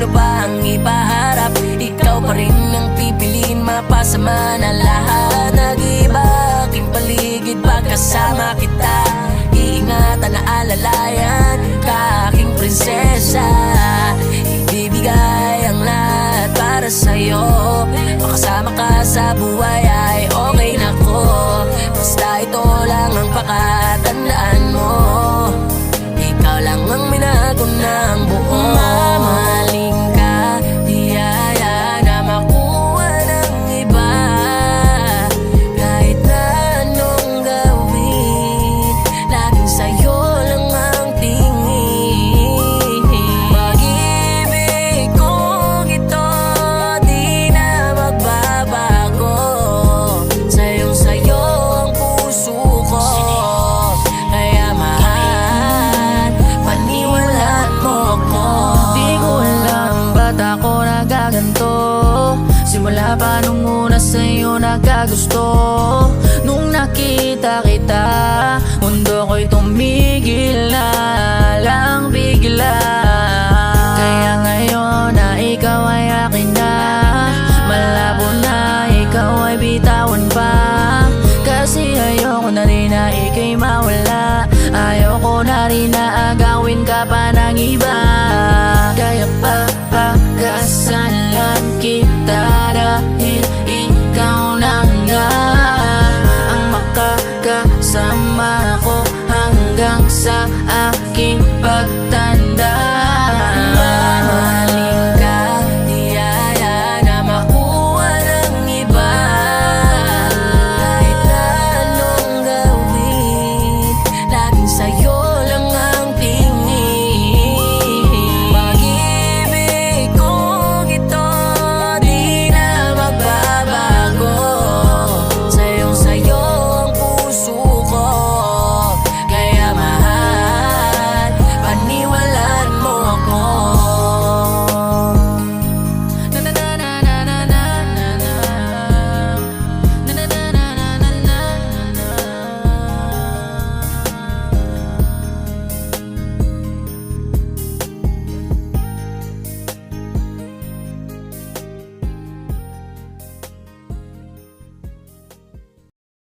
sino pa ang ipaharap. Ikaw pa rin ang pipiliin, mapasama na lahat. Nag-iba aking paligid pag kasama kita. Iingatan na alalayan ka, aking prinsesa. Ibibigay ang lahat para sa'yo. Makasama ka sa buhay ay okay na ko. Basta ito lang ang pakatandaan mo, ikaw lang ang minago ng buo. Mamahaling ka, di hayaan na makuha ng iba. Kahit na anong gawin, laging sa'yo lang ang tingin. Pag-ibig kong ito di na magbabago. Sa'yo ang puso ko, kaya mahal, paniwalaan mo ako. Di ko alam ba't ako nagaganto. Simula pa nung una sa'yo nagkagusto. Nung nakita kita, mundo ko'y tumigil na lang bigla.